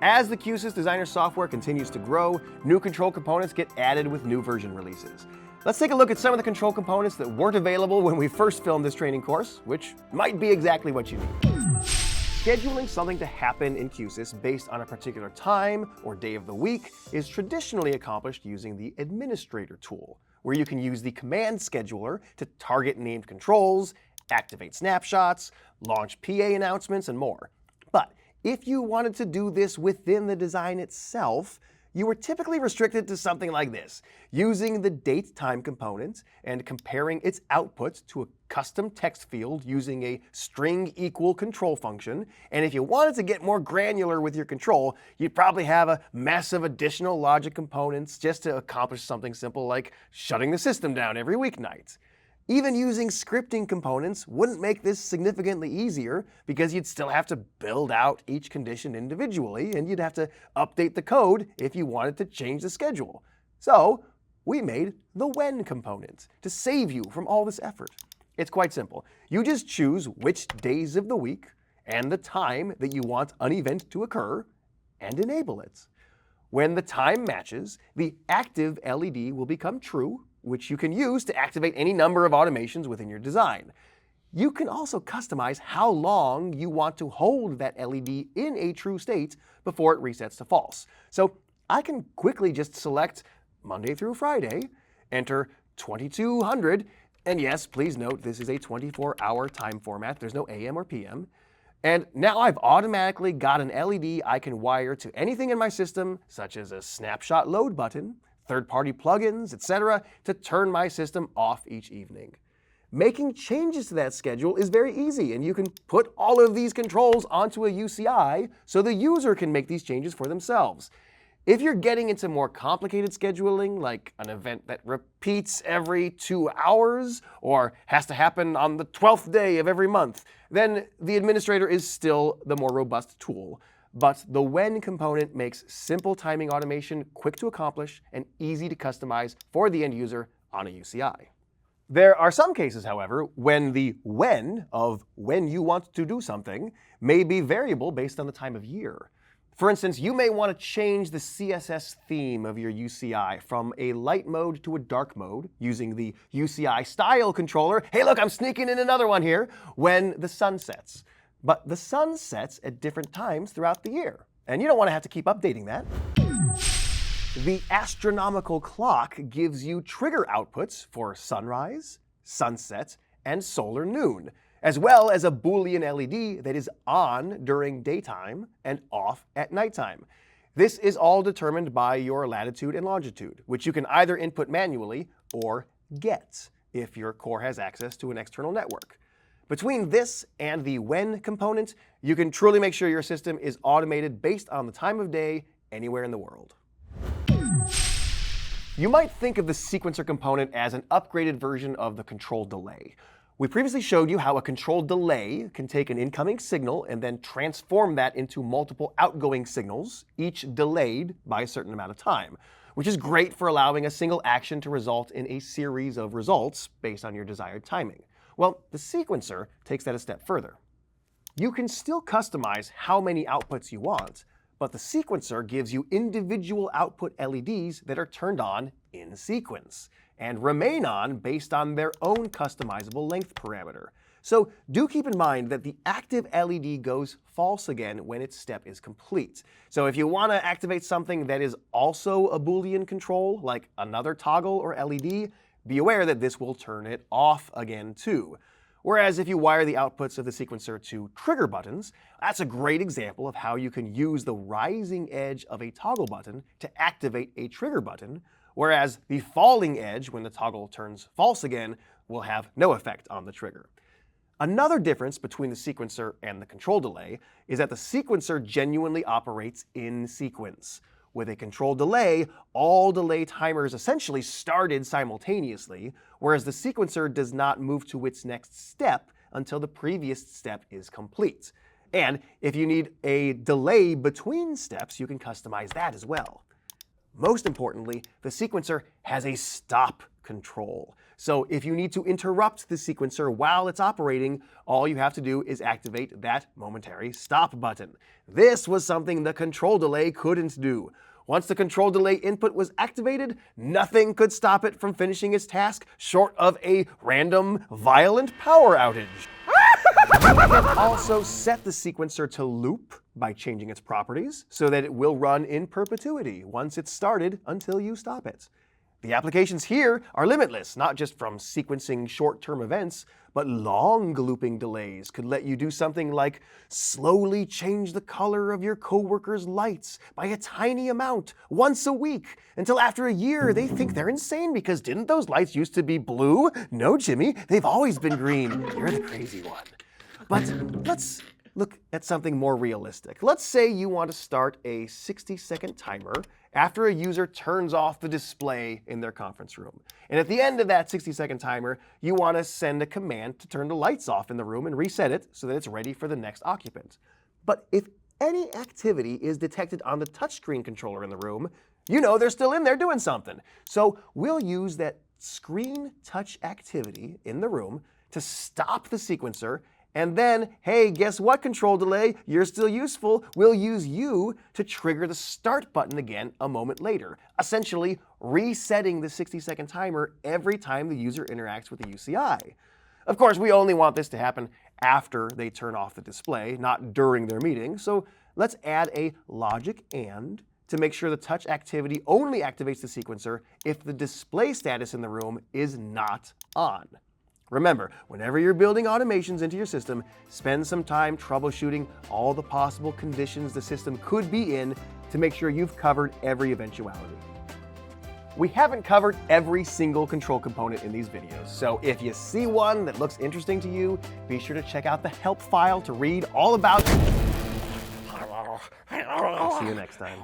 As the Q-SYS Designer software continues to grow, new control components get added with new version releases. Let's take a look at some of the control components that weren't available when we first filmed this training course, which might be exactly what you need. Scheduling something to happen in Q-SYS based on a particular time or day of the week is traditionally accomplished using the Administrator tool, where you can use the command scheduler to target named controls, activate snapshots, launch PA announcements, and more. But if you wanted to do this within the design itself, you were typically restricted to something like this, using the date-time component and comparing its output to a custom text field using a string equal control function. And if you wanted to get more granular with your control, you'd probably have a mess of additional logic components just to accomplish something simple like shutting the system down every weeknight. Even using scripting components wouldn't make this significantly easier because you'd still have to build out each condition individually, and you'd have to update the code if you wanted to change the schedule. So we made the when component to save you from all this effort. It's quite simple. You just choose which days of the week and the time that you want an event to occur and enable it. When the time matches, the active LED will become true, which you can use to activate any number of automations within your design. You can also customize how long you want to hold that LED in a true state before it resets to false. So I can quickly just select Monday through Friday, enter 2200, and yes, please note this is a 24-hour time format. There's no AM or PM. And now I've automatically got an LED I can wire to anything in my system, such as a snapshot load button, third-party plugins, etc., to turn my system off each evening. Making changes to that schedule is very easy, and you can put all of these controls onto a UCI so the user can make these changes for themselves. If you're getting into more complicated scheduling, like an event that repeats every 2 hours or has to happen on the 12th day of every month, then the Administrator is still the more robust tool. But the when component makes simple timing automation quick to accomplish and easy to customize for the end user on a UCI. There are some cases, however, when the when of when you want to do something may be variable based on the time of year. For instance, you may want to change the CSS theme of your UCI from a light mode to a dark mode using the UCI style controller. Hey, look, I'm sneaking in another one here, when the sun sets. But the sun sets at different times throughout the year, and you don't want to have to keep updating that. The astronomical clock gives you trigger outputs for sunrise, sunset, and solar noon, as well as a Boolean LED that is on during daytime and off at nighttime. This is all determined by your latitude and longitude, which you can either input manually or get if your core has access to an external network. Between this and the when component, you can truly make sure your system is automated based on the time of day anywhere in the world. You might think of the sequencer component as an upgraded version of the control delay. We previously showed you how a control delay can take an incoming signal and then transform that into multiple outgoing signals, each delayed by a certain amount of time, which is great for allowing a single action to result in a series of results based on your desired timing. Well, the sequencer takes that a step further. You can still customize how many outputs you want, but the sequencer gives you individual output LEDs that are turned on in sequence and remain on based on their own customizable length parameter. So do keep in mind that the active LED goes false again when its step is complete. So if you want to activate something that is also a Boolean control, like another toggle or LED, be aware that this will turn it off again too. Whereas if you wire the outputs of the sequencer to trigger buttons, that's a great example of how you can use the rising edge of a toggle button to activate a trigger button, whereas the falling edge, when the toggle turns false again, will have no effect on the trigger. Another difference between the sequencer and the control delay is that the sequencer genuinely operates in sequence. With a control delay, all delay timers essentially started simultaneously, whereas the sequencer does not move to its next step until the previous step is complete. And if you need a delay between steps, you can customize that as well. Most importantly, the sequencer has a stop control. So if you need to interrupt the sequencer while it's operating, all you have to do is activate that momentary stop button. This was something the control delay couldn't do. Once the control delay input was activated, nothing could stop it from finishing its task short of a random, violent power outage. You can also set the sequencer to loop by changing its properties so that it will run in perpetuity once it's started until you stop it. The applications here are limitless, not just from sequencing short-term events, but long looping delays could let you do something like slowly change the color of your coworkers' lights by a tiny amount once a week until after a year they think they're insane because didn't those lights used to be blue? No, Jimmy, they've always been green. You're the crazy one. But let's look at something more realistic. Let's say you want to start a 60-second timer after a user turns off the display in their conference room. And at the end of that 60-second timer, you want to send a command to turn the lights off in the room and reset it so that it's ready for the next occupant. But if any activity is detected on the touchscreen controller in the room, you know they're still in there doing something. So we'll use that screen touch activity in the room to stop the sequencer. And then, hey, guess what, control delay? You're still useful. We'll use you to trigger the start button again a moment later, essentially resetting the 60-second timer every time the user interacts with the UCI. Of course, we only want this to happen after they turn off the display, not during their meeting. So let's add a logic AND to make sure the touch activity only activates the sequencer if the display status in the room is not on. Remember, whenever you're building automations into your system, spend some time troubleshooting all the possible conditions the system could be in to make sure you've covered every eventuality. We haven't covered every single control component in these videos, so if you see one that looks interesting to you, be sure to check out the help file to read all about it. See you next time.